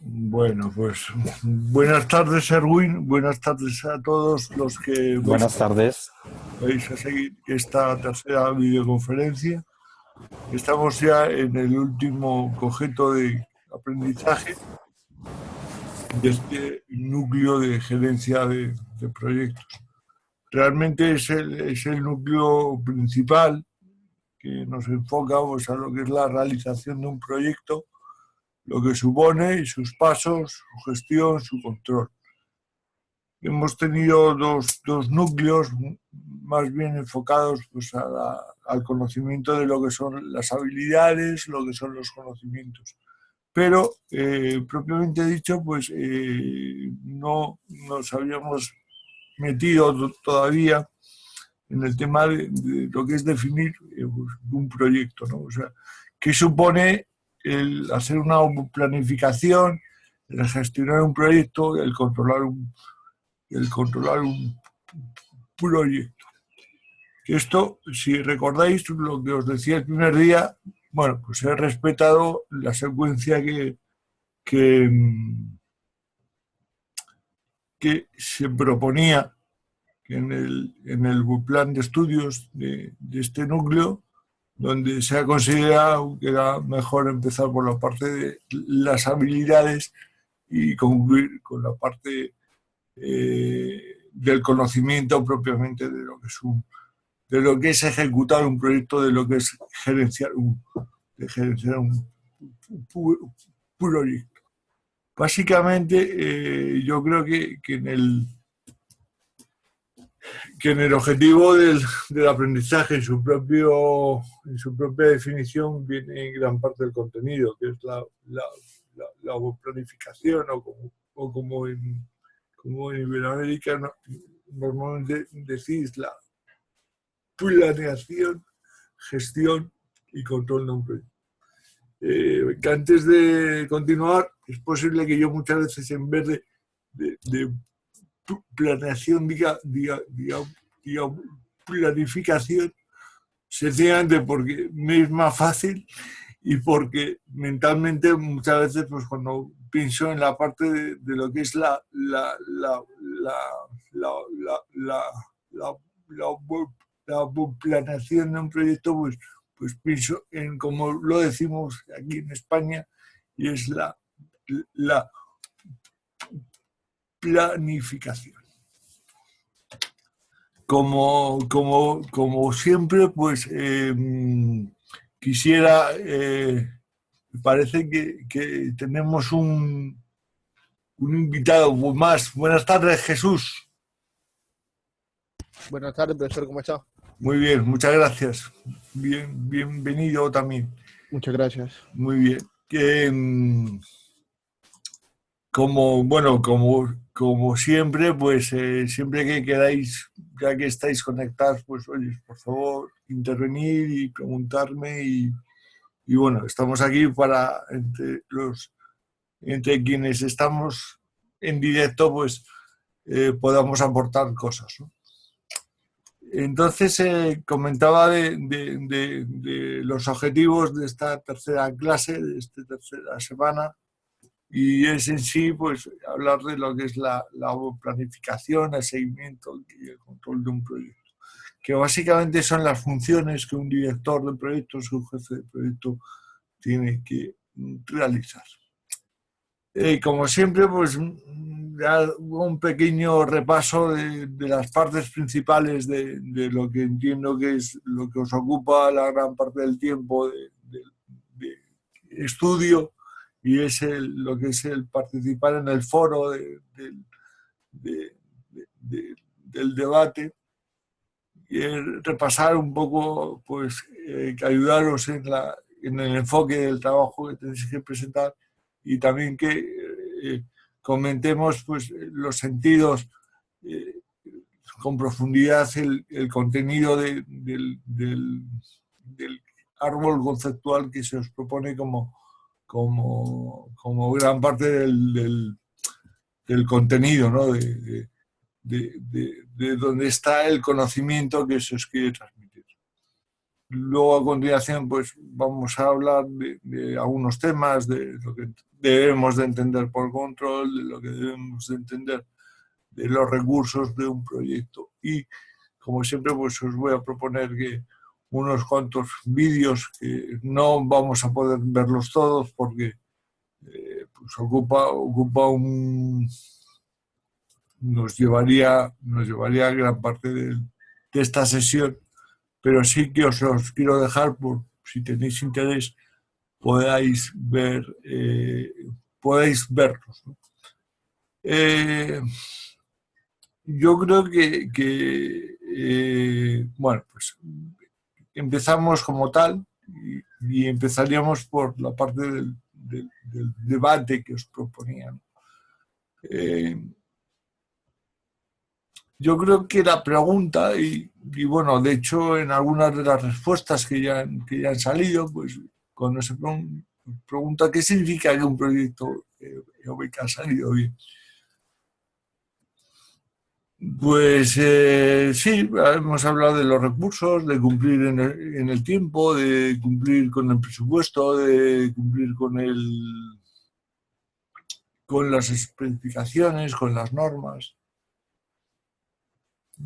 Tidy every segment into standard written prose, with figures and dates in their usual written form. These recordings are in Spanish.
Bueno, pues buenas tardes, Erwin. Buenas tardes a todos los que Buenas tardes. vais a seguir esta tercera videoconferencia. Estamos ya en el último cojeto de aprendizaje de este núcleo de gerencia de proyectos. Realmente es el núcleo principal que nos enfoca pues, a lo que es la realización de un proyecto, lo que supone y sus pasos, su gestión, su control. Hemos tenido dos núcleos más bien enfocados pues, al conocimiento de lo que son las habilidades, lo que son los conocimientos. Pero, propiamente dicho, pues no nos habíamos metido todavía en el tema de lo que es definir pues, un proyecto, ¿no? O sea, ¿qué supone el hacer una planificación, el gestionar un proyecto, el controlar un proyecto? Esto, si recordáis lo que os decía el primer día, bueno, pues he respetado la secuencia que, que se proponía en el plan de estudios de este núcleo, donde se ha considerado que era mejor empezar por la parte de las habilidades y concluir con la parte del conocimiento propiamente de lo que es ejecutar un proyecto, de lo que es gerenciar un proyecto. Básicamente, yo creo que en el objetivo del aprendizaje, en su propia definición, viene gran parte del contenido, que es la planificación, o como en Iberoamérica normalmente decís, la planeación, gestión y control de un proyecto. Que antes de continuar, es posible que yo muchas veces, en vez de planeación, diga planificación, sencillamente porque me es más fácil y porque mentalmente muchas veces, pues cuando pienso en la parte de lo que es la planeación de un proyecto, pues pienso en, como lo decimos aquí en España, y es la planificación. Como siempre, pues quisiera, parece que tenemos un invitado más. Buenas tardes, Jesús. Buenas tardes, profesor, ¿cómo está? Muy bien, muchas gracias. Bienvenido también. Muchas gracias. Muy bien. Como siempre, pues siempre que queráis, ya que estáis conectados, pues oye, por favor, intervenir y preguntarme y bueno, estamos aquí para entre quienes estamos en directo, pues podamos aportar cosas, ¿no? Entonces, comentaba de los objetivos de esta tercera clase, de esta tercera semana, y es en sí, pues, hablar de lo que es la planificación, el seguimiento y el control de un proyecto, que básicamente son las funciones que un director de proyectos, que un jefe de proyecto tiene que realizar. Como siempre, pues un pequeño repaso de las partes principales de lo que entiendo que es lo que os ocupa la gran parte del tiempo de estudio, y es lo que es el participar en el foro del debate, y repasar un poco, pues ayudaros en el enfoque del trabajo que tenéis que presentar, y también que comentemos pues los sentidos, con profundidad, el contenido del árbol conceptual que se os propone como gran parte del contenido, ¿no? De donde está el conocimiento que se os quiere transmitir. Luego, a continuación, pues vamos a hablar de algunos temas, de lo que debemos de entender por control, de lo que debemos de entender de los recursos de un proyecto. Y, como siempre, pues os voy a proponer que unos cuantos vídeos que no vamos a poder verlos todos porque pues ocupa nos llevaría gran parte de esta sesión, pero sí que os los quiero dejar por si tenéis interés podáis verlos, ¿no? Yo creo bueno, pues empezamos como tal y empezaríamos por la parte del debate que os proponía, ¿no? Yo creo que la pregunta, y bueno, de hecho en algunas de las respuestas que ya han salido, pues cuando se pregunta qué significa que un proyecto EOBK ha salido bien. Pues sí, hemos hablado de los recursos, de cumplir en el tiempo, de cumplir con el presupuesto, de cumplir con las especificaciones, con las normas.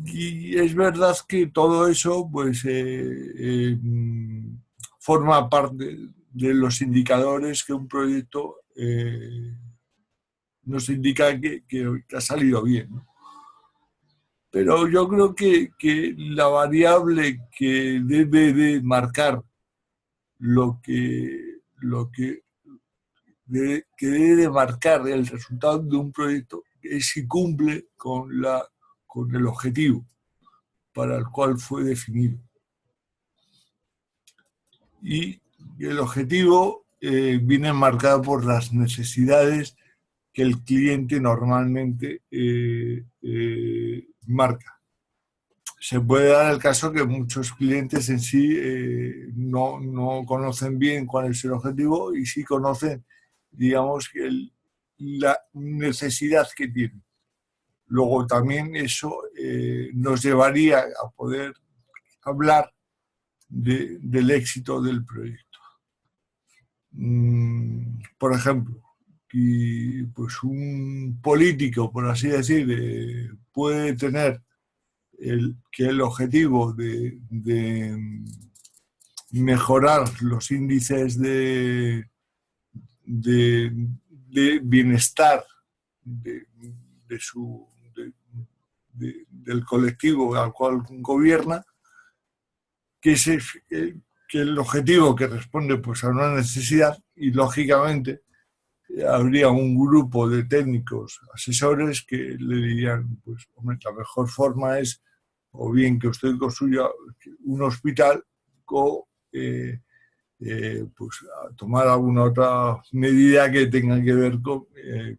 Y es verdad que todo eso pues, forma parte de los indicadores que un proyecto nos indica que ha salido bien, ¿no? Pero yo creo que la variable que debe de marcar que debe de marcar el resultado de un proyecto es si cumple con el objetivo para el cual fue definido. Y el objetivo viene marcado por las necesidades que el cliente normalmente marca. Se puede dar el caso que muchos clientes en sí no conocen bien cuál es el objetivo y sí conocen, digamos, la necesidad que tienen. Luego también eso nos llevaría a poder hablar del éxito del proyecto. Por ejemplo, pues un político, por así decir, puede tener que el objetivo de mejorar los índices de bienestar del colectivo al cual gobierna, que el objetivo que responde pues, a una necesidad y, lógicamente, habría un grupo de técnicos asesores que le dirían, pues, hombre, la mejor forma es o bien que usted construya un hospital o pues tomar alguna otra medida que tenga que ver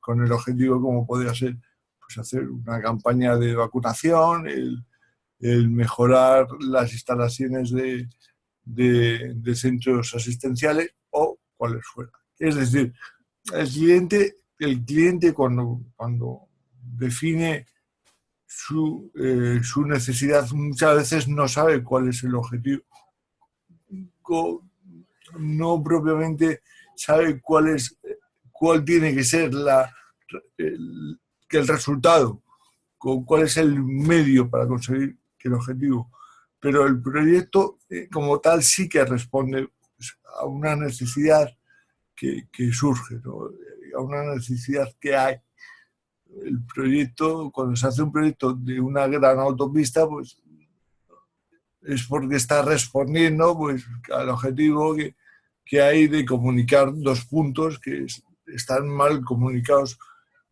con el objetivo, como podría ser pues, hacer una campaña de vacunación, el mejorar las instalaciones de centros asistenciales o cuáles fueran. Es decir, el cliente cuando define su necesidad muchas veces no sabe cuál es el objetivo, no propiamente sabe cuál tiene que ser el resultado, cuál es el medio para conseguir el objetivo. Pero el proyecto como tal sí que responde a una necesidad que surge, ¿no? A una necesidad que hay. El proyecto, cuando se hace un proyecto de una gran autopista, pues es porque está respondiendo pues, al objetivo que hay de comunicar dos puntos que están mal comunicados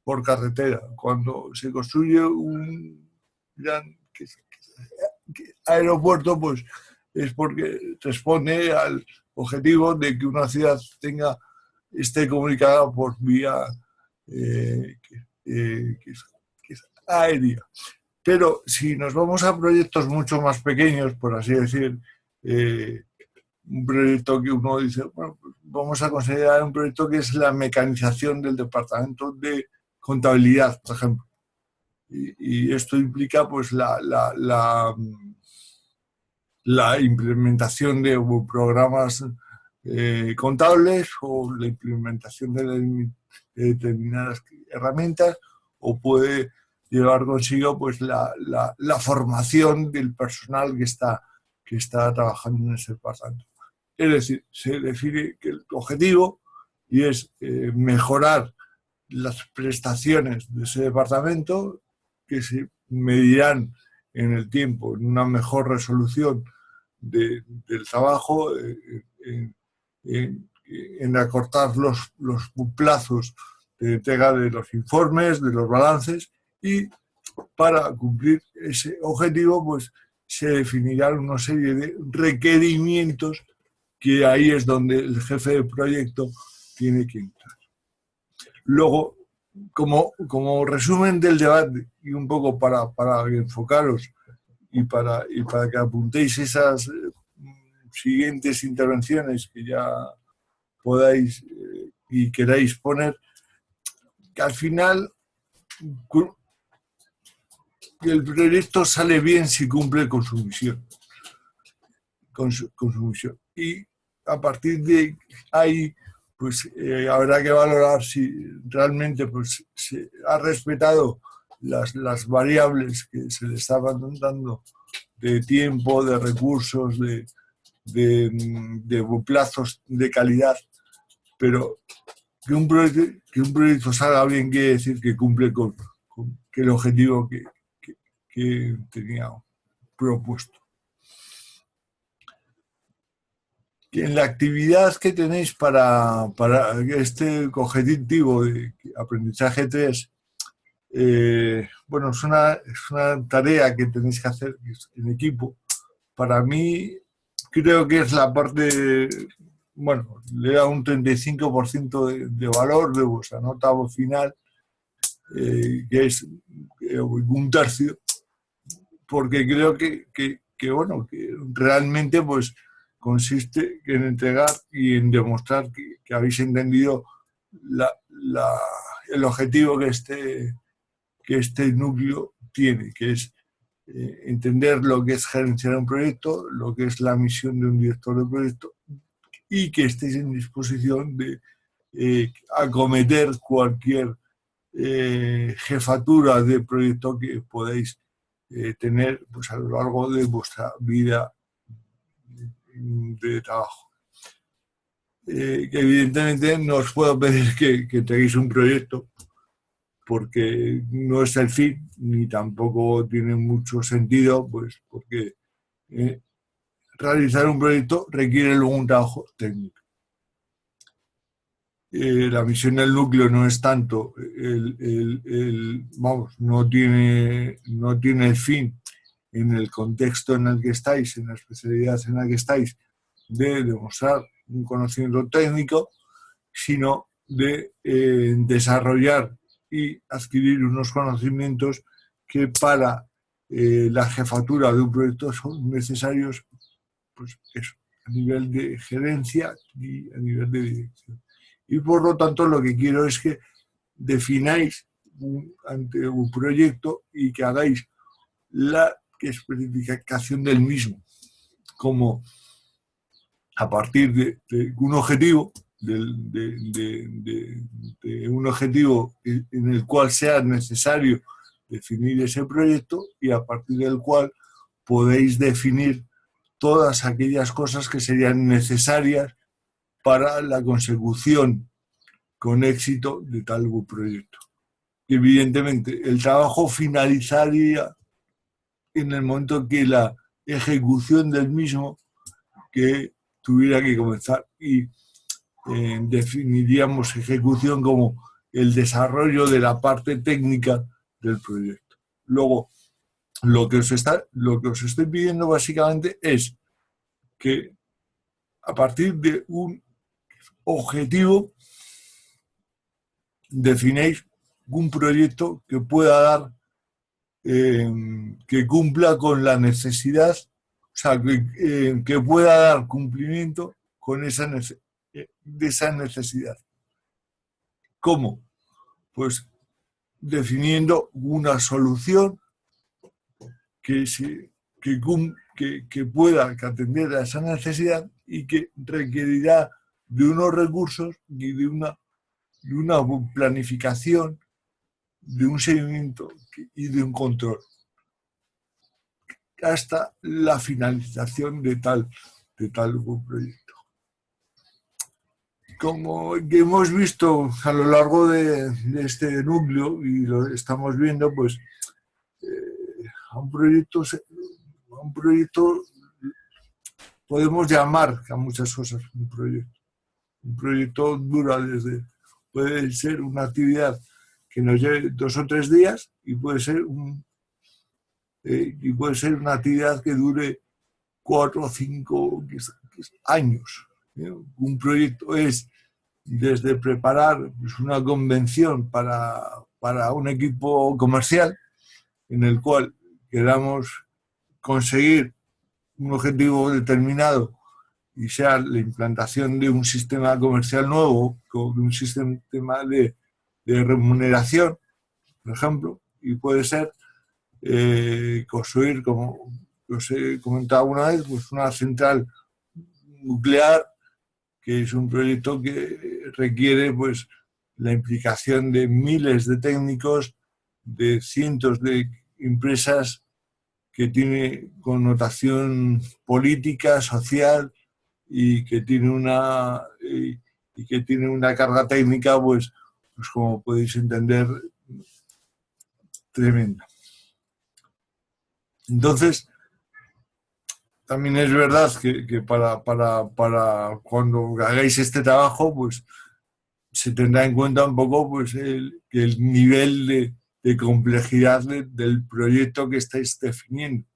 por carretera. Cuando se construye un gran aeropuerto, pues es porque responde al objetivo de que una ciudad esté comunicada por vía que es aérea. Pero si nos vamos a proyectos mucho más pequeños, por así decir, un proyecto que uno dice, bueno, pues vamos a considerar un proyecto que es la mecanización del departamento de contabilidad, por ejemplo. Y esto implica pues la implementación de programas contables o la implementación de determinadas herramientas, o puede llevar consigo pues la formación del personal que está trabajando en ese departamento. Es decir, se define que el objetivo y es mejorar las prestaciones de ese departamento, que se medirán en el tiempo en una mejor resolución del trabajo, en acortar los plazos de entrega de los informes, de los balances, y para cumplir ese objetivo pues se definirán una serie de requerimientos que ahí es donde el jefe de proyecto tiene que entrar. Luego, como resumen del debate y un poco para enfocaros y para que apuntéis esas siguientes intervenciones que ya podáis y queráis poner, que al final el proyecto sale bien si cumple con su misión. Con su misión. Y a partir de ahí pues habrá que valorar si realmente pues, se ha respetado las variables que se le estaban dando de tiempo, de recursos, de plazos de calidad, pero que un proyecto salga bien quiere decir que cumple con el objetivo que tenía propuesto. En la actividad que tenéis para este objetivo de aprendizaje 3, bueno, es una tarea que tenéis que hacer en equipo. Para mí, creo que es la parte, bueno, le da un 35% de valor de vuestra nota final, que es un tercio, porque creo que bueno, que realmente pues consiste en entregar y en demostrar que habéis entendido el objetivo que este núcleo tiene, que es entender lo que es gerenciar un proyecto, lo que es la misión de un director de proyecto, y que estéis en disposición de acometer cualquier jefatura de proyecto que podáis tener pues, a lo largo de vuestra vida de trabajo. Que evidentemente no os puedo pedir que tengáis un proyecto, porque no es el fin, ni tampoco tiene mucho sentido, pues porque realizar un proyecto requiere luego un trabajo técnico. La misión del núcleo no es tanto, vamos, no tiene el fin en el contexto en el que estáis, en la especialidad en la que estáis, de demostrar un conocimiento técnico, sino de desarrollar y adquirir unos conocimientos que para la jefatura de un proyecto son necesarios, pues eso, a nivel de gerencia y a nivel de dirección. Y por lo tanto lo que quiero es que defináis ante un proyecto y que hagáis la especificación del mismo, como a partir de un objetivo, de un objetivo en el cual sea necesario definir ese proyecto, y a partir del cual podéis definir todas aquellas cosas que serían necesarias para la consecución con éxito de tal proyecto. Y evidentemente, el trabajo finalizaría en el momento que la ejecución del mismo que tuviera que comenzar, y definiríamos ejecución como el desarrollo de la parte técnica del proyecto. Luego, lo que os estoy pidiendo básicamente es que a partir de un objetivo definéis un proyecto que pueda dar, que cumpla con la necesidad, o sea, que pueda dar cumplimiento con de esa necesidad. ¿Cómo? Pues definiendo una solución que que pueda atender a esa necesidad y que requerirá de unos recursos y de una planificación, de un seguimiento y de un control hasta la finalización de tal proyecto. Como hemos visto a lo largo de este núcleo y lo estamos viendo, pues a un proyecto podemos llamar a muchas cosas un proyecto. Un proyecto dura puede ser una actividad que nos lleve 2 o 3 días y puede ser una actividad que dure 4 o 5 años. Un proyecto es desde preparar una convención para un equipo comercial en el cual queramos conseguir un objetivo determinado y sea la implantación de un sistema comercial nuevo, de un sistema de remuneración, por ejemplo, y puede ser construir, como os he comentado alguna vez, pues una central nuclear, que es un proyecto que requiere pues la implicación de miles de técnicos, de cientos de empresas, que tiene connotación política, social y que tiene una carga técnica, pues como podéis entender, tremenda. Entonces, también es verdad que para cuando hagáis este trabajo, pues se tendrá en cuenta un poco pues el nivel de complejidad del proyecto que estáis definiendo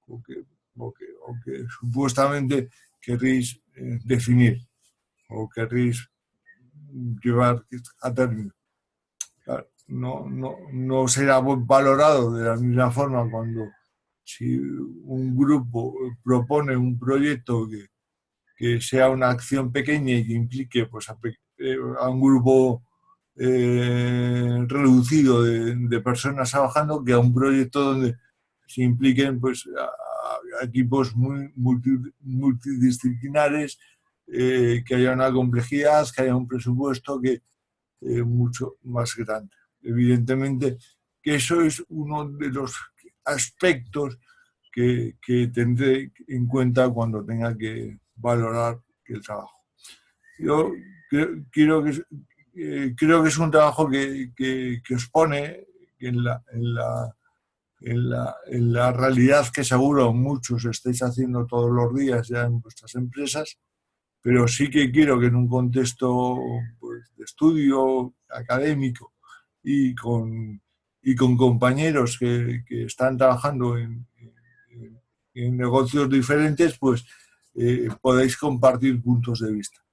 o que supuestamente queréis definir o queréis llevar a término. Claro, no será valorado de la misma forma cuando si un grupo propone un proyecto que sea una acción pequeña y que implique pues, a un grupo reducido de personas trabajando, que a un proyecto donde se impliquen pues, a equipos muy multidisciplinares, que haya una complejidad, que haya un presupuesto que mucho más grande. Evidentemente que eso es uno de los aspectos que tendré en cuenta cuando tenga que valorar el trabajo. Yo creo que es un trabajo que os pone en la realidad que seguro muchos estáis haciendo todos los días ya en vuestras empresas, pero sí que quiero que en un contexto pues, de estudio académico y con compañeros que están trabajando en negocios diferentes, pues podéis compartir puntos de vista.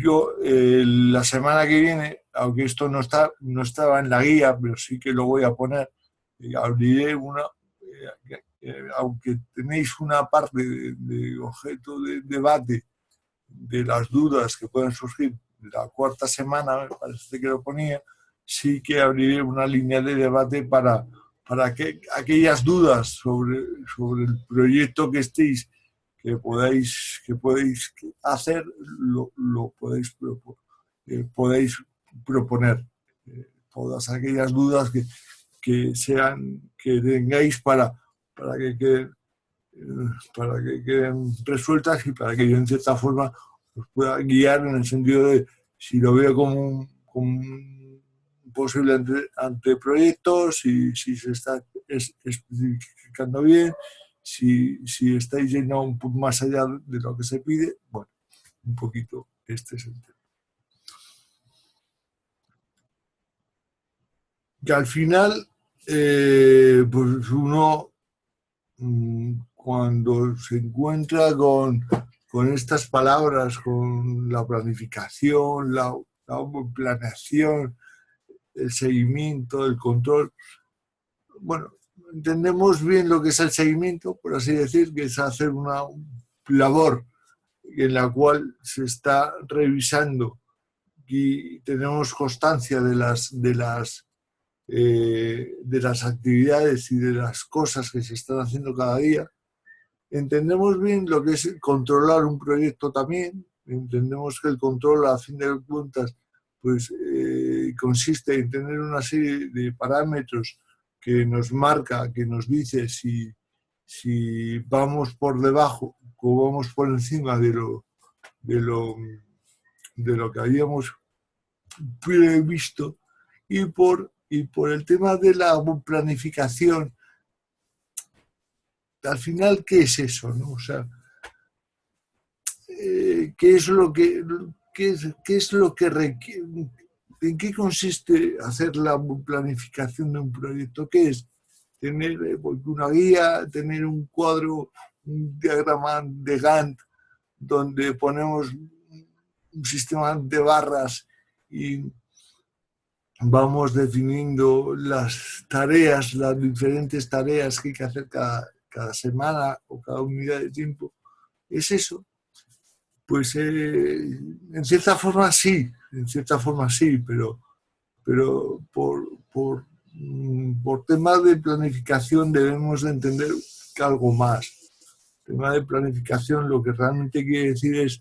Yo la semana que viene, aunque esto no estaba en la guía, pero sí que lo voy a poner, abriré aunque tenéis una parte de objeto de debate de las dudas que pueden surgir la 4ª semana, me parece que lo ponía, sí que abriré una línea de debate para que aquellas dudas sobre el proyecto que estéis, que podéis hacer, lo podéis proponer. Todas aquellas dudas que tengáis para que queden resueltas y para que yo en cierta forma os pueda guiar en el sentido de si lo veo como un posible anteproyecto, si se está especificando bien, si estáis yendo un poco más allá de lo que se pide. Bueno, un poquito este es el tema. Que al final, pues uno cuando se encuentra con estas palabras, con la planificación, la planeación, el seguimiento, el control, bueno, entendemos bien lo que es el seguimiento, por así decir, que es hacer una labor en la cual se está revisando y tenemos constancia de las actividades y de las cosas que se están haciendo cada día. entendemos bien lo que es controlar un proyecto también, entendemos que el control, a fin de cuentas, pues consiste en tener una serie de parámetros que nos marca, que nos dice si vamos por debajo o vamos por encima de lo que habíamos previsto, y por el tema de la planificación. Al final, ¿qué es eso, no? O sea, ¿qué es lo que requiere? ¿En qué consiste hacer la planificación de un proyecto? ¿Qué es? Tener una guía, tener un cuadro, un diagrama de Gantt donde ponemos un sistema de barras y vamos definiendo las tareas, las diferentes tareas que hay que hacer cada semana o cada unidad de tiempo. ¿Es eso? Pues en cierta forma sí, pero por temas de planificación debemos de entender algo más. El tema de planificación lo que realmente quiere decir es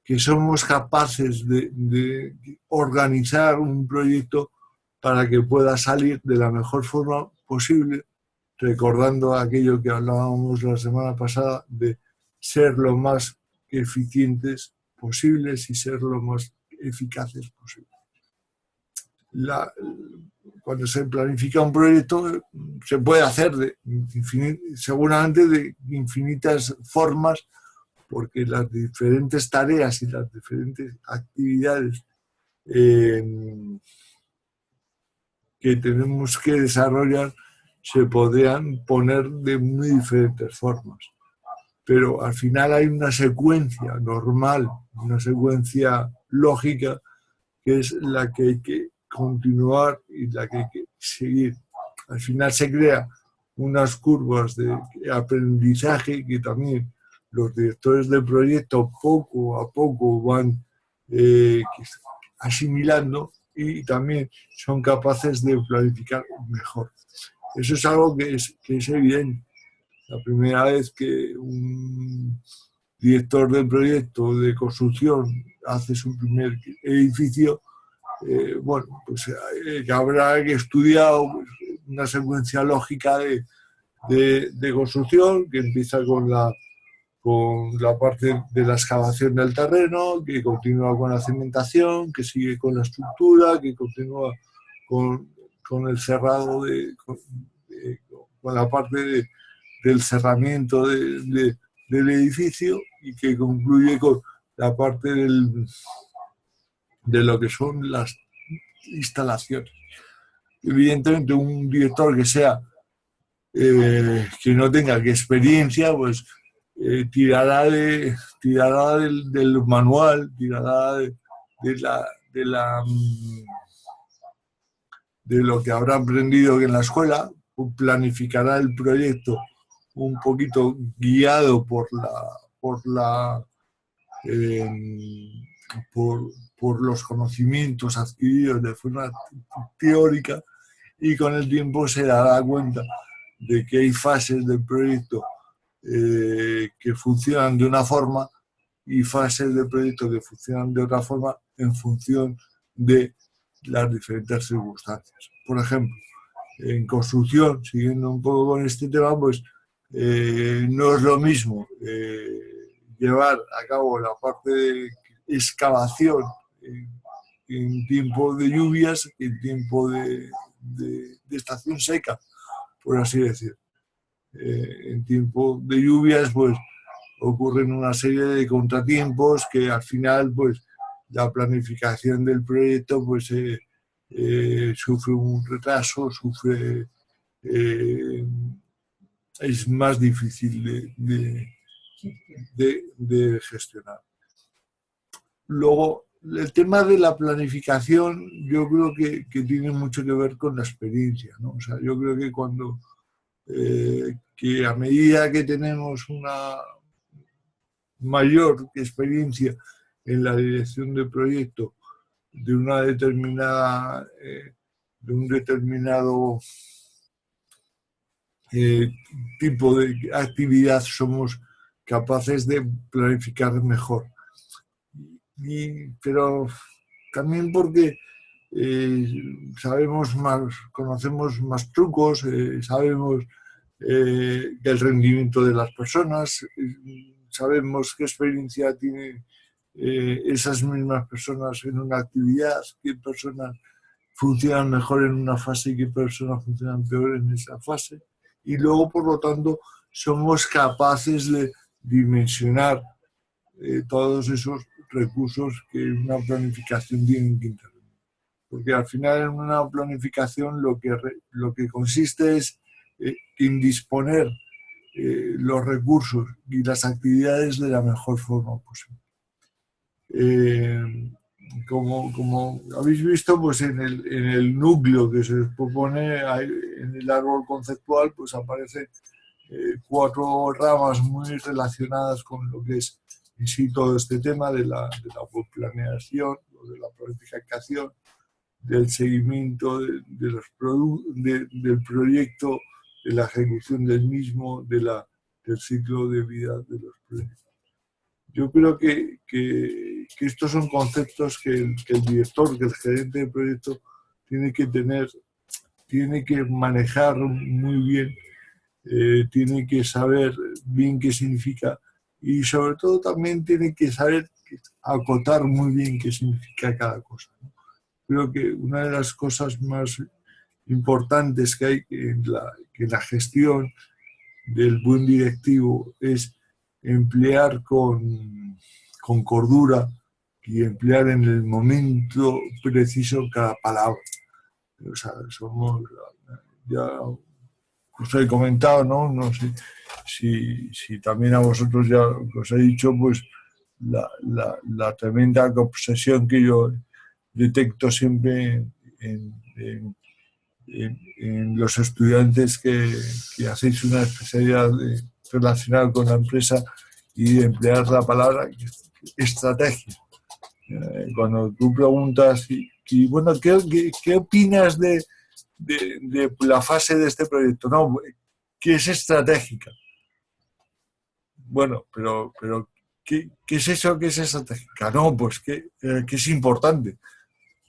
que somos capaces de organizar un proyecto para que pueda salir de la mejor forma posible, recordando aquello que hablábamos la semana pasada de ser lo más eficientes posibles y ser lo más eficaces posible. Cuando se planifica un proyecto se puede hacer seguramente de infinitas formas, porque las diferentes tareas y las diferentes actividades que tenemos que desarrollar se podrían poner de muy diferentes formas. Pero al final hay una secuencia normal, una secuencia lógica, que es la que hay que continuar y la que hay que seguir. Al final se crean unas curvas de aprendizaje que también los directores de proyecto poco a poco van asimilando, y también son capaces de planificar mejor. Eso es algo que es evidente. La primera vez que un director de proyecto de construcción hace su primer edificio, bueno, pues habrá estudiado una secuencia lógica de construcción que empieza con la parte de la excavación del terreno, que continúa con la cimentación, que sigue con la estructura, que continúa con el cerrado, con la parte del cerramiento del edificio, y que concluye con la parte de lo que son las instalaciones. Evidentemente, un director que no tenga experiencia, pues tirará del manual, tirará de lo que habrá aprendido en la escuela, planificará el proyecto un poquito guiado por los conocimientos adquiridos de forma teórica, y con el tiempo se dará cuenta de que hay fases del proyecto que funcionan de una forma y fases del proyecto que funcionan de otra forma en función de las diferentes circunstancias. Por ejemplo, en construcción, siguiendo un poco con este tema, pues no es lo mismo llevar a cabo la parte de excavación en tiempo de lluvias que en tiempo de estación seca, por así decir. En tiempo de lluvias, pues ocurren una serie de contratiempos que al final, pues la planificación del proyecto, pues sufre un retraso, es más difícil de gestionar. Luego, el tema de la planificación, yo creo que tiene mucho que ver con la experiencia, ¿no? O sea, yo creo que que a medida que tenemos una mayor experiencia en la dirección de proyecto de una determinada, de un determinado eh, tipo de actividad somos capaces de planificar mejor. Pero también porque sabemos más, conocemos más trucos, sabemos del rendimiento de las personas, sabemos qué experiencia tienen esas mismas personas en una actividad, qué personas funcionan mejor en una fase y qué personas funcionan peor en esa fase. Y luego, por lo tanto, somos capaces de dimensionar todos esos recursos que una planificación tiene que intervenir. Porque al final en una planificación lo que consiste es en disponer los recursos y las actividades de la mejor forma posible. Como habéis visto, pues en el núcleo que se propone en el árbol conceptual, pues aparecen 4 ramas muy relacionadas con lo que es en sí todo este tema de la planeación, de la planificación, del seguimiento del proyecto, de la ejecución del mismo, del ciclo de vida de los proyectos. Yo creo que estos son conceptos que el director, que el gerente de proyecto tiene que tener, tiene que manejar muy bien, tiene que saber bien qué significa y sobre todo también tiene que saber acotar muy bien qué significa cada cosa, ¿no? Creo que una de las cosas más importantes que hay en la gestión del buen directivo es emplear con cordura y emplear en el momento preciso cada palabra. O sea, somos, ya os he comentado, ¿no? No sé si también a vosotros ya os he dicho, pues la tremenda obsesión que yo detecto siempre en los estudiantes que hacéis una especialidad relacionada con la empresa y de emplear la palabra estrategia. Cuando tú preguntas, bueno, ¿qué opinas de la fase de este proyecto? No, que es estratégica. Bueno, pero ¿qué es eso que es estratégica? No, pues que es importante.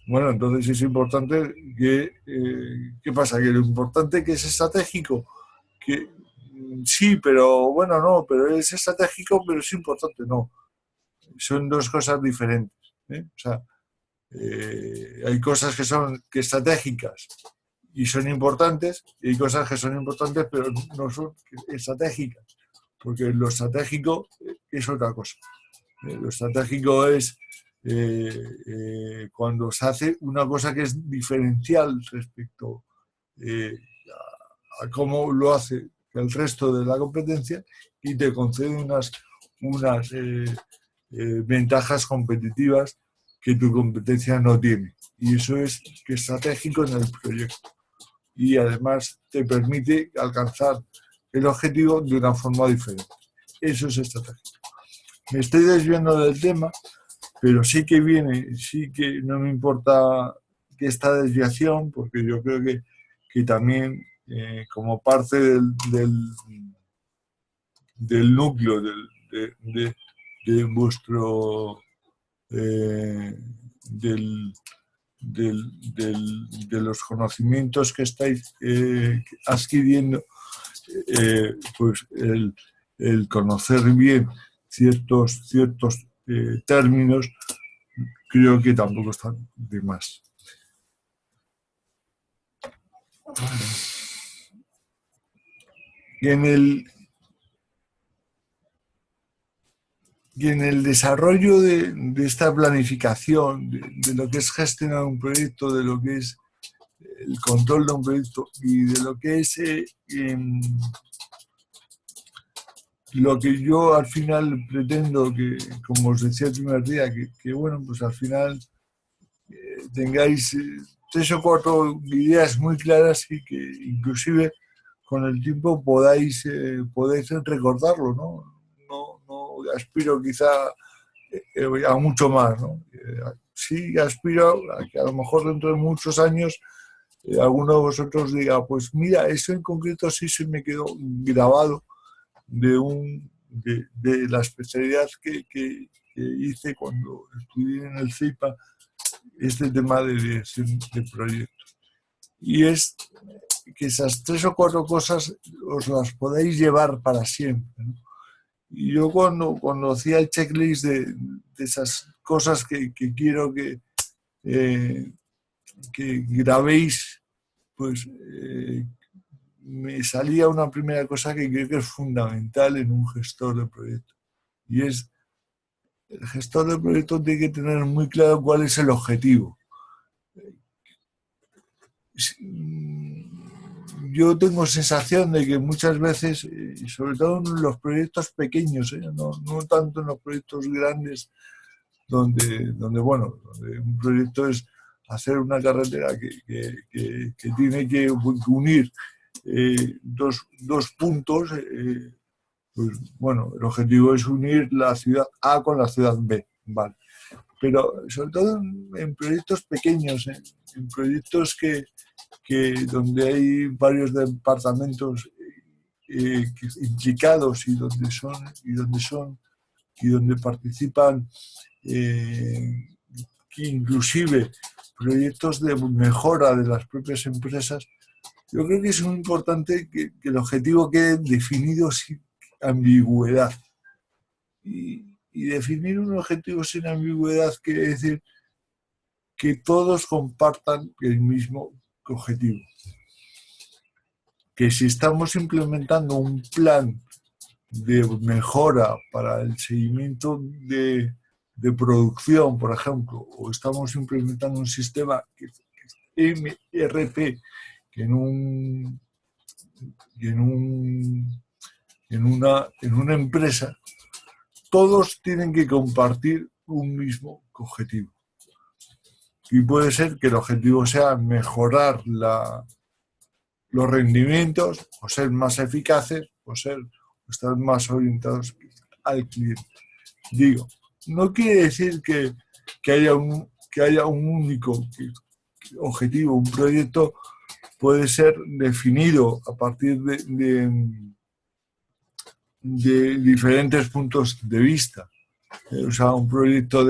Bueno, entonces es importante ¿qué pasa? Que lo importante que es estratégico, que sí, pero bueno, no, pero es estratégico, pero es importante, no. Son 2 cosas diferentes, ¿eh? O sea, hay cosas que son estratégicas y son importantes, y hay cosas que son importantes, pero no son estratégicas, porque lo estratégico es otra cosa. Lo estratégico es cuando se hace una cosa que es diferencial respecto eh, a cómo lo hace el resto de la competencia y te concede unas ventajas competitivas que tu competencia no tiene. Y eso es estratégico en el proyecto. Y además te permite alcanzar el objetivo de una forma diferente. Eso es estratégico. Me estoy desviando del tema, pero sí que no me importa que esta desviación, porque yo creo que también como parte del núcleo de vuestro del, de los conocimientos que estáis adquiriendo, pues el conocer bien ciertos términos, creo que tampoco están de más. Y en el desarrollo de esta planificación, de lo que es gestionar un proyecto, de lo que es el control de un proyecto y de lo que es lo que yo al final pretendo que, como os decía el primer día, que bueno, pues al final tengáis 3 o 4 ideas muy claras y que inclusive con el tiempo podáis recordarlo, ¿no? No aspiro quizá a mucho más, ¿no? Sí aspiro a que a lo mejor dentro de muchos años alguno de vosotros diga, pues mira, eso en concreto sí se me quedó grabado de la especialidad que hice cuando estudié en el CEIPA, este tema de dirección de proyectos. Y es que esas 3 o 4 cosas os las podéis llevar para siempre, ¿no? Y yo cuando hacía el checklist de esas cosas que quiero que grabéis, pues me salía una primera cosa que creo que es fundamental en un gestor de proyectos. Y es, el gestor de proyectos tiene que tener muy claro cuál es el objetivo. Yo tengo sensación de que muchas veces, y sobre todo en los proyectos pequeños, no tanto en los proyectos grandes, donde un proyecto es hacer una carretera que tiene que unir dos puntos, pues bueno, el objetivo es unir la ciudad A con la ciudad B, ¿vale? Pero sobre todo en proyectos pequeños, en proyectos donde hay varios departamentos implicados y donde participan inclusive proyectos de mejora de las propias empresas. Yo creo que es muy importante que el objetivo quede definido sin ambigüedad. Y definir un objetivo sin ambigüedad quiere decir que todos compartan el mismo objetivo. Que si estamos implementando un plan de mejora para el seguimiento de producción, por ejemplo, o estamos implementando un sistema MRP que en una empresa, todos tienen que compartir un mismo objetivo. Y puede ser que el objetivo sea mejorar los rendimientos, o ser más eficaces, o estar más orientados al cliente. Digo, no quiere decir que haya un único objetivo. Un proyecto puede ser definido a partir de diferentes puntos de vista. O sea, un proyecto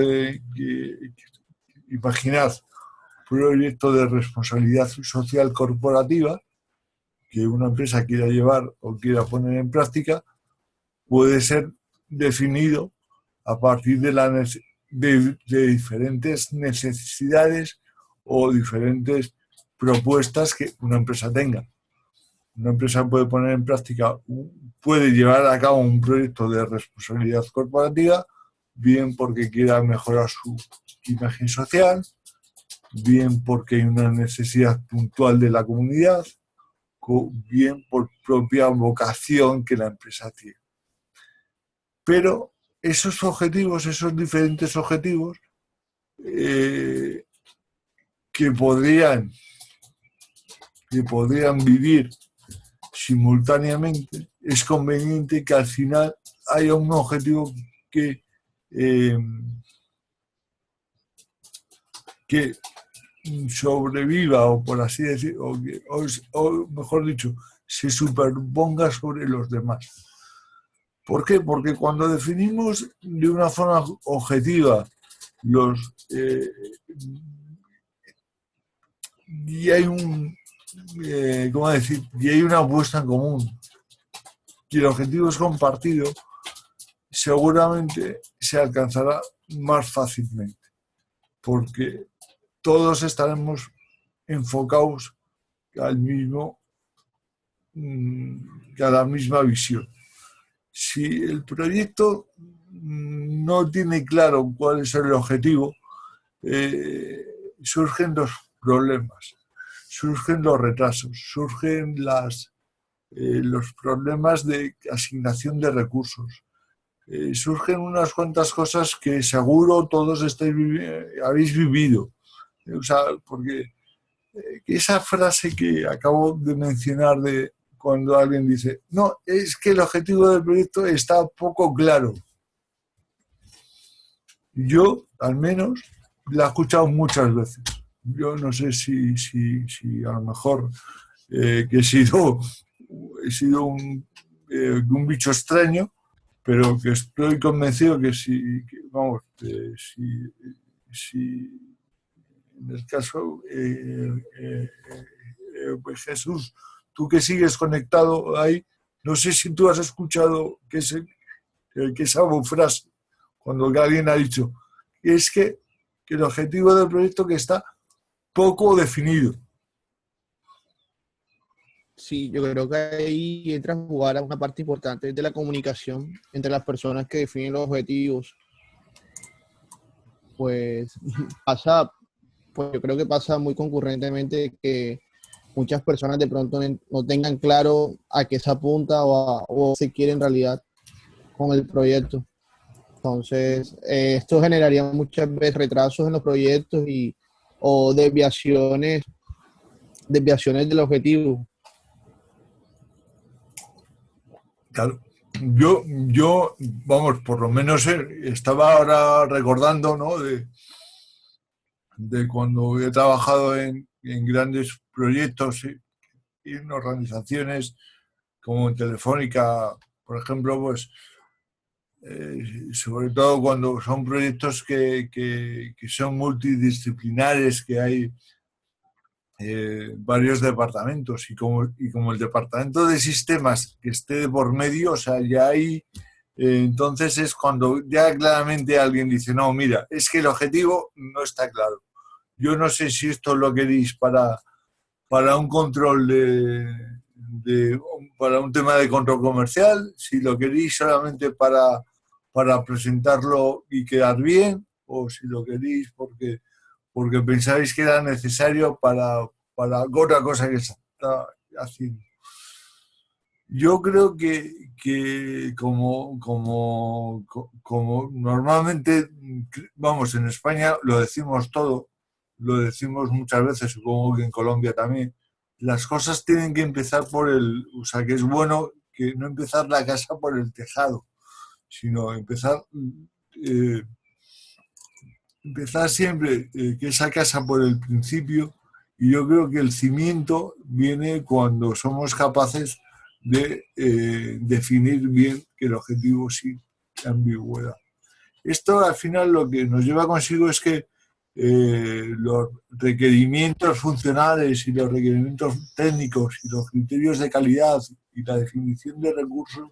imaginad, un proyecto de responsabilidad social corporativa que una empresa quiera llevar o quiera poner en práctica, puede ser definido a partir de diferentes necesidades o diferentes propuestas que una empresa tenga. Una empresa puede poner en práctica, puede llevar a cabo un proyecto de responsabilidad corporativa, bien porque quiera mejorar su imagen social, bien porque hay una necesidad puntual de la comunidad, bien por propia vocación que la empresa tiene. Pero esos objetivos, esos diferentes objetivos, que podrían vivir simultáneamente, es conveniente que al final haya un objetivo que sobreviva, o por así decirlo, o mejor dicho, se superponga sobre los demás. ¿Por qué? Porque cuando definimos de una forma objetiva y hay y hay una apuesta en común y el objetivo es compartido, seguramente se alcanzará más fácilmente, porque todos estaremos enfocados a la misma visión. Si el proyecto no tiene claro cuál es el objetivo, surgen los problemas, surgen los retrasos, surgen los problemas de asignación de recursos, surgen unas cuantas cosas que seguro todos habéis vivido. O sea, porque esa frase que acabo de mencionar de cuando alguien dice, no, es que el objetivo del proyecto está poco claro. Yo, al menos, la he escuchado muchas veces. yo no sé si a lo mejor que he sido un bicho extraño, pero que estoy convencido que vamos, si en el caso, pues Jesús, tú que sigues conectado ahí, no sé si tú has escuchado que esa frase, cuando alguien ha dicho, es que el objetivo del proyecto que está poco definido. Sí, yo creo que ahí entra a jugar a una parte importante de la comunicación entre las personas que definen los objetivos. Pues pasa, pues yo creo que pasa muy concurrentemente que muchas personas de pronto no tengan claro a qué se apunta o se quiere en realidad con el proyecto. Entonces, esto generaría muchas veces retrasos en los proyectos o desviaciones del objetivo. Claro. Vamos, por lo menos estaba ahora recordando, ¿no? De cuando he trabajado en grandes proyectos y en organizaciones como en Telefónica, por ejemplo, pues sobre todo cuando son proyectos que son multidisciplinares, que hay varios departamentos y como el departamento de sistemas que esté por medio, o sea, ya hay, entonces es cuando ya claramente alguien dice, no, mira, es que el objetivo no está claro. Yo no sé si esto lo queréis para un control para un tema de control comercial, si lo queréis solamente para presentarlo y quedar bien, o si lo queréis porque pensáis que era necesario para otra cosa que se está haciendo. Yo creo que como normalmente, vamos, en España lo decimos todo, lo decimos muchas veces, supongo que en Colombia también, las cosas tienen que empezar o sea, que es bueno que no empezar la casa por el tejado, sino eh, empezar siempre que esa casa por el principio, y yo creo que el cimiento viene cuando somos capaces de definir bien que el objetivo sí ambigüedad. Esto al final lo que nos lleva consigo es que los requerimientos funcionales y los requerimientos técnicos y los criterios de calidad y la definición de recursos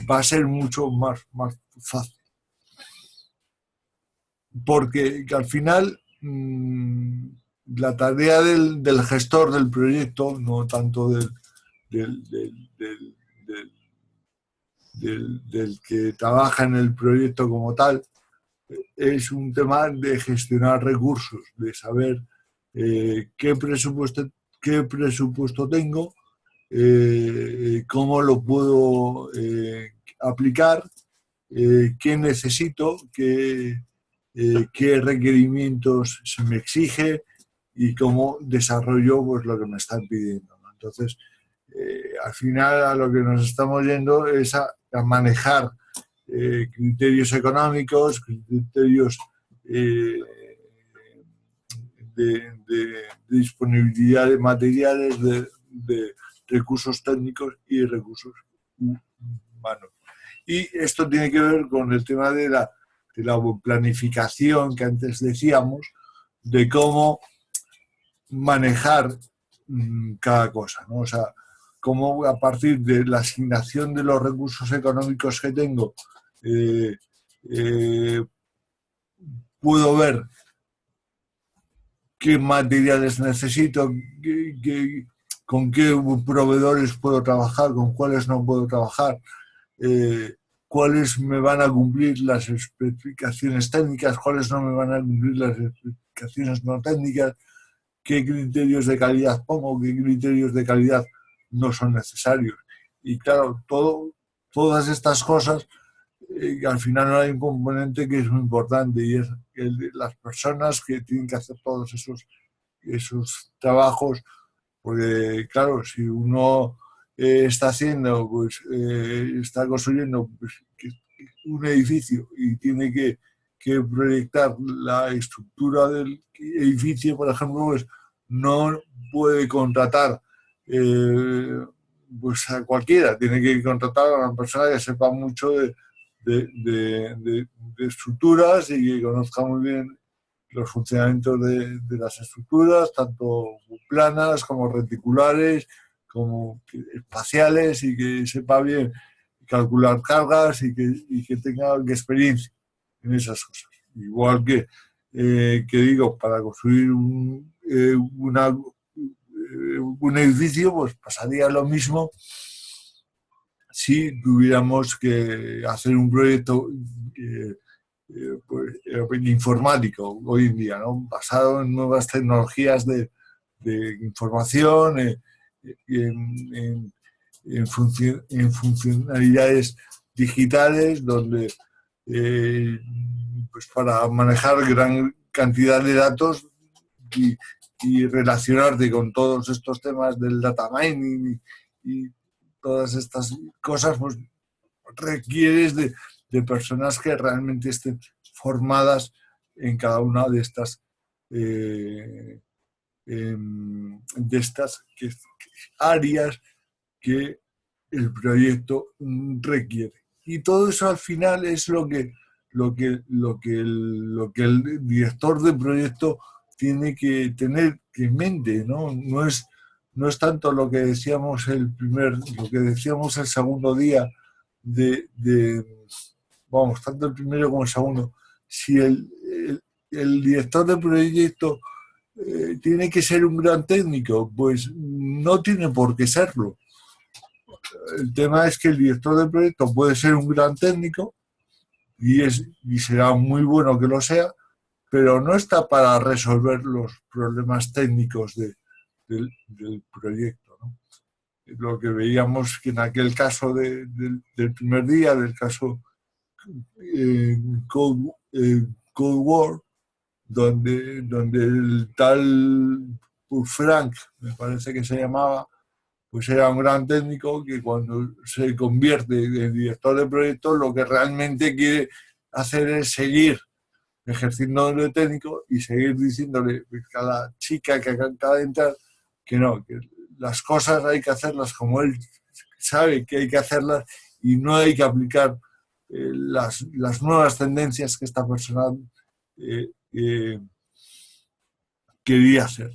va a ser mucho más fácil. Porque al final la tarea del gestor del proyecto, no tanto del, del, del, del que trabaja en el proyecto como tal, es un tema de gestionar recursos, de saber qué presupuesto tengo, cómo lo puedo aplicar, qué necesito, qué requerimientos se me exige y cómo desarrollo pues, lo que me están pidiendo, ¿no? Entonces, al final a lo que nos estamos yendo es a manejar criterios económicos, criterios eh, de disponibilidad de materiales, de recursos técnicos y recursos humanos. Y esto tiene que ver con el tema de la planificación que antes decíamos, de cómo manejar cada cosa, ¿no? O sea, cómo a partir de la asignación de los recursos económicos que tengo, eh, eh, puedo ver qué materiales necesito, con qué proveedores puedo trabajar, con cuáles no puedo trabajar, cuáles me van a cumplir las especificaciones técnicas, cuáles no me van a cumplir las especificaciones no técnicas, qué criterios de calidad pongo, qué criterios de calidad no son necesarios. Y claro, todas estas cosas, al final hay un componente que es muy importante y es el de las personas que tienen que hacer todos esos trabajos, porque claro, si uno está haciendo, pues está construyendo pues, un edificio y tiene que que proyectar la estructura del edificio, por ejemplo, pues no puede contratar pues a cualquiera, tiene que contratar a una persona que sepa mucho de estructuras y que conozca muy bien los funcionamientos de las estructuras, tanto planas como reticulares, como espaciales, y que sepa bien calcular cargas y que tenga experiencia en esas cosas. Igual que digo, para construir un edificio, pues pasaría lo mismo si tuviéramos que hacer un proyecto informático hoy en día, ¿no? Basado en nuevas tecnologías de información, en funcionalidades digitales, donde pues para manejar gran cantidad de datos y relacionarte con todos estos temas del data mining y todas estas cosas, pues requieres de personas que realmente estén formadas en cada una de estas áreas que el proyecto requiere. Y todo eso al final es lo que el director de proyecto tiene que tener en mente, ¿no? No es tanto lo que decíamos lo que decíamos el segundo día vamos, tanto el primero como el segundo. Si el director de proyecto tiene que ser un gran técnico, pues no tiene por qué serlo. El tema es que el director de proyecto puede ser un gran técnico y será muy bueno que lo sea, pero no está para resolver los problemas técnicos del proyecto, ¿no? Lo que veíamos que en aquel caso del primer día, del caso Cold War, donde el tal Frank, me parece que se llamaba, pues era un gran técnico que cuando se convierte en director de proyecto lo que realmente quiere hacer es seguir ejerciendo de técnico y seguir diciéndole a cada chica que acaba de entrar que no, que las cosas hay que hacerlas como él sabe que hay que hacerlas y no hay que aplicar las nuevas tendencias que esta persona quería hacer.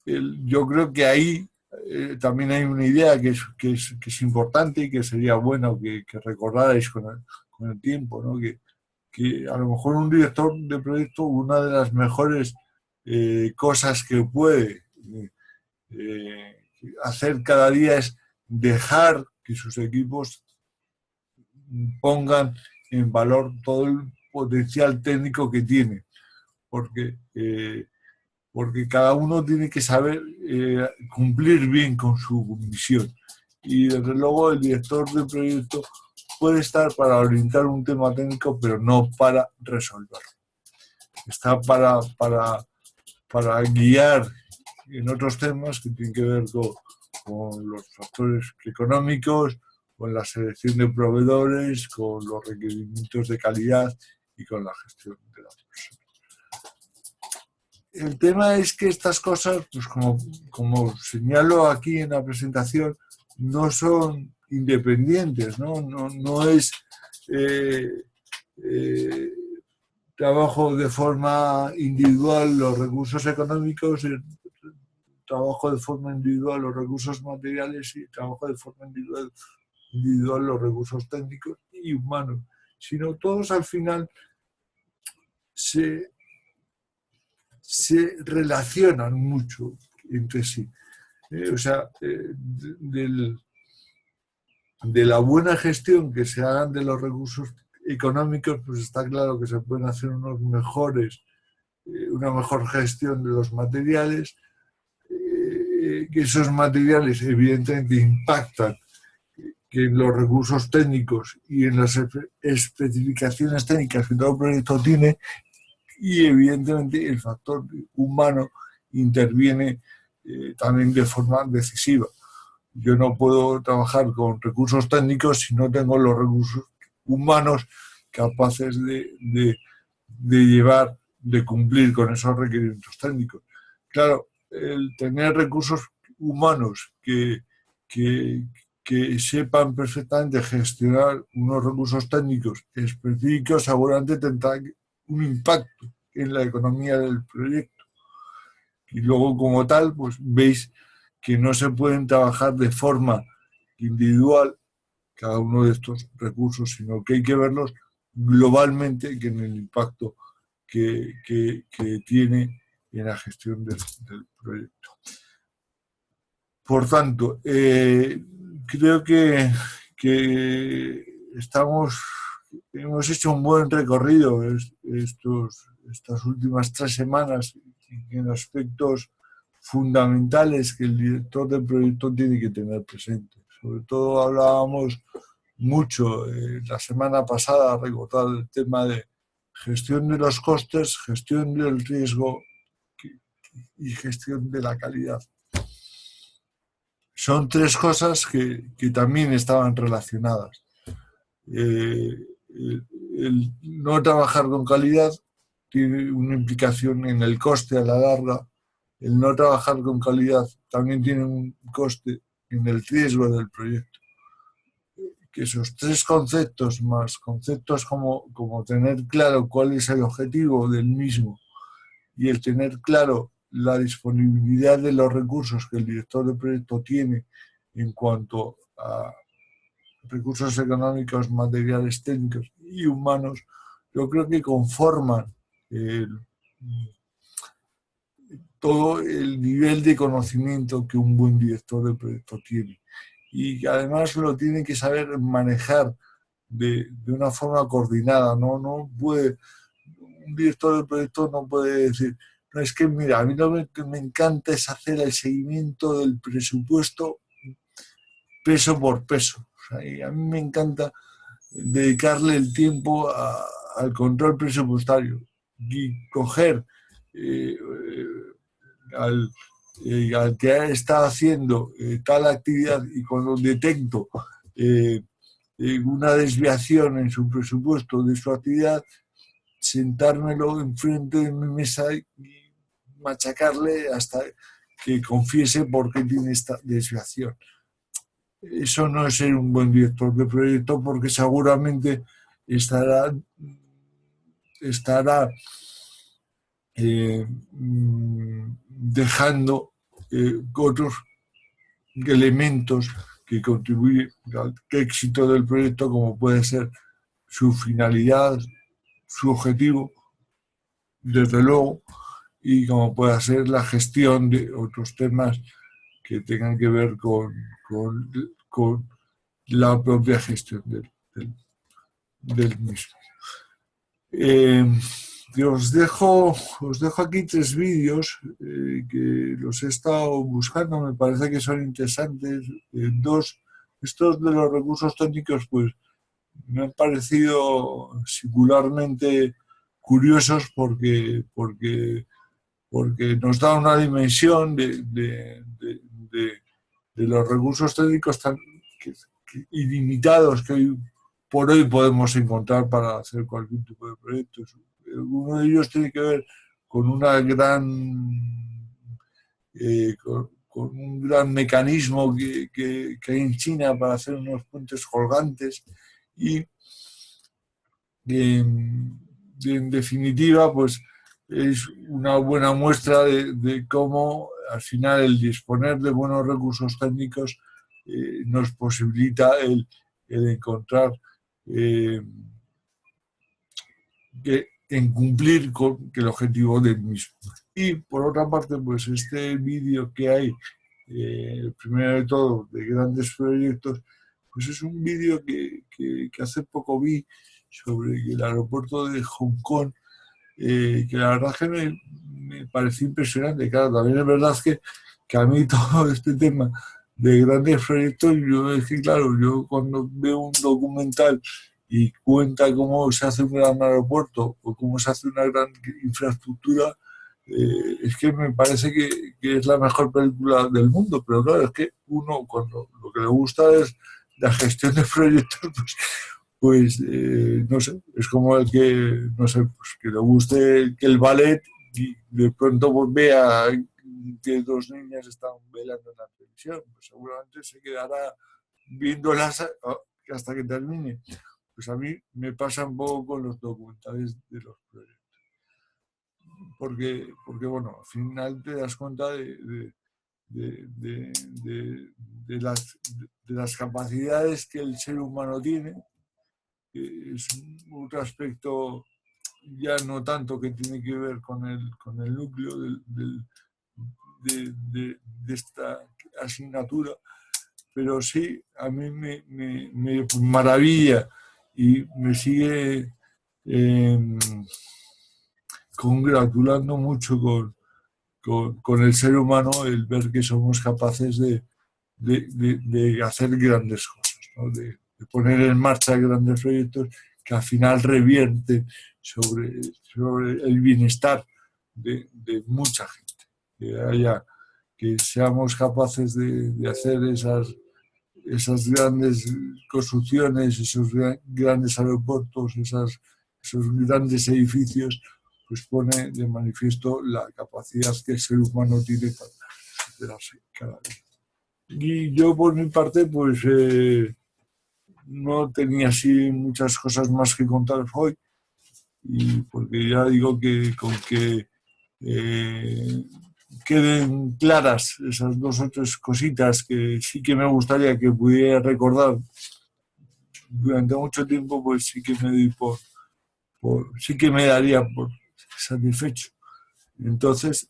Yo creo que ahí también hay una idea que es importante y que sería bueno que recordarais con el tiempo, ¿no? Que a lo mejor un director de proyecto, una de las mejores cosas que puede hacer cada día es dejar que sus equipos pongan en valor todo el potencial técnico que tiene, porque cada uno tiene que saber cumplir bien con su misión. Y desde luego el director de proyecto puede estar para orientar un tema técnico, pero no para resolverlo. Está para guiar en otros temas que tienen que ver con los factores económicos, con la selección de proveedores, con los requerimientos de calidad y con la gestión de las personas. El tema es que estas cosas, pues como señalo aquí en la presentación, no son independientes, no es trabajo de forma individual los recursos económicos, trabajo de forma individual los recursos materiales y trabajo de forma individual los recursos técnicos y humanos, sino todos al final se relacionan mucho entre sí. O sea, de la buena gestión que se hagan de los recursos económicos, pues está claro que se pueden hacer una mejor gestión de los materiales, que esos materiales evidentemente impactan en los recursos técnicos y en las especificaciones técnicas que todo proyecto tiene, y evidentemente el factor humano interviene también de forma decisiva. Yo no puedo trabajar con recursos técnicos si no tengo los recursos humanos capaces de cumplir con esos requerimientos técnicos. Claro, el tener recursos humanos que sepan perfectamente gestionar unos recursos técnicos específicos seguramente tendrá un impacto en la economía del proyecto. Y luego, como tal, pues veis que no se pueden trabajar de forma individual cada uno de estos recursos, sino que hay que verlos globalmente en el impacto que tiene en la gestión del proyecto. Por tanto, creo que hemos hecho un buen recorrido estas últimas 3 semanas en aspectos fundamentales que el director del proyecto tiene que tener presente. Sobre todo hablábamos mucho la semana pasada, recordar el tema de gestión de los costes, gestión del riesgo y gestión de la calidad. Son 3 cosas que también estaban relacionadas. El no trabajar con calidad tiene una implicación en el coste a la larga. El no trabajar con calidad también tiene un coste en el riesgo del proyecto. Que esos 3 conceptos, más conceptos como tener claro cuál es el objetivo del mismo y el tener claro la disponibilidad de los recursos que el director del proyecto tiene en cuanto a recursos económicos, materiales, técnicos y humanos, yo creo que conforman todo el nivel de conocimiento que un buen director de proyecto tiene. Y además lo tiene que saber manejar de una forma coordinada. No puede, un director de proyecto no puede decir, no, es que mira, a mí lo que me encanta es hacer el seguimiento del presupuesto peso por peso. O sea, y a mí me encanta dedicarle el tiempo al control presupuestario y coger al que está haciendo tal actividad y cuando detecto una desviación en su presupuesto de su actividad, sentármelo enfrente de mi mesa y machacarle hasta que confiese por qué tiene esta desviación. Eso no es ser un buen director de proyecto porque seguramente estará dejando otros elementos que contribuyen al éxito del proyecto, como puede ser su finalidad, su objetivo, desde luego, y como puede ser la gestión de otros temas que tengan que ver con la propia gestión del mismo. Os dejo aquí 3 vídeos que los he estado buscando, me parece que son interesantes. 2, estos de los recursos técnicos, pues me han parecido singularmente curiosos porque nos da una dimensión de los recursos técnicos tan ilimitados que hoy por hoy podemos encontrar para hacer cualquier tipo de proyecto. Uno de ellos tiene que ver con una con un gran mecanismo que hay en China para hacer unos puentes colgantes y en definitiva pues es una buena muestra de cómo al final el disponer de buenos recursos técnicos nos posibilita el encontrar en cumplir con el objetivo del mismo. Y por otra parte, pues este vídeo que hay, primero de todo, de grandes proyectos, pues es un vídeo que hace poco vi sobre el aeropuerto de Hong Kong, que la verdad que me pareció impresionante. Claro, también es verdad que a mí todo este tema de grandes proyectos, yo cuando veo un documental y cuenta cómo se hace un gran aeropuerto o cómo se hace una gran infraestructura, es que me parece que es la mejor película del mundo, pero claro, es que uno cuando lo que le gusta es la gestión de proyectos, pues no sé, es como el que, no sé, pues que le guste que el ballet y de pronto pues, vea que dos niñas están bailando en la televisión, pues seguramente se quedará viéndolas hasta que termine. Pues a mí me pasa un poco con los documentales de los proyectos. Porque bueno, al final te das cuenta de, de- de- de las capacidades que el ser humano tiene, que es un aspecto ya no tanto que tiene que ver con el núcleo de esta asignatura, pero sí, a mí me maravilla y me sigue eh, congratulando mucho con el ser humano el ver que somos capaces de hacer grandes cosas, ¿no? De poner en marcha grandes proyectos que al final revierten sobre el bienestar de mucha gente. Que seamos capaces de hacer esas grandes construcciones, esos grandes aeropuertos, esos grandes edificios, pues pone de manifiesto la capacidad que el ser humano tiene para superarse cada día. Y yo por mi parte, pues no tenía así muchas cosas más que contar hoy, y porque ya digo que con que eh, queden claras esas dos o tres cositas que sí que me gustaría que pudiera recordar durante mucho tiempo, pues sí que me doy sí que me daría por satisfecho. Entonces,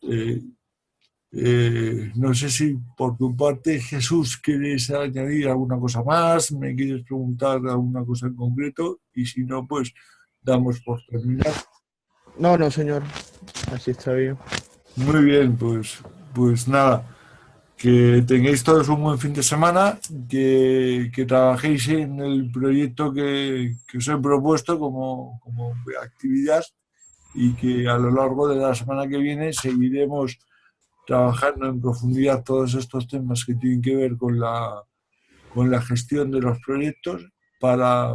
no sé si por tu parte, Jesús, quieres añadir alguna cosa más, me quieres preguntar alguna cosa en concreto, y si no, pues damos por terminar. No, no, señor. Así está bien. Muy bien, pues nada, que tengáis todos un buen fin de semana, que trabajéis en el proyecto que os he propuesto como actividad, y que a lo largo de la semana que viene seguiremos trabajando en profundidad todos estos temas que tienen que ver con la gestión de los proyectos para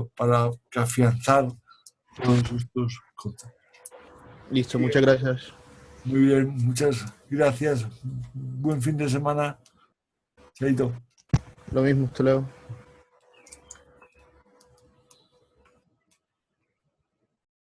afianzar todos estos conceptos. Listo, muchas gracias. Muy bien, muchas gracias. Buen fin de semana. Chaito. Lo mismo, hasta luego.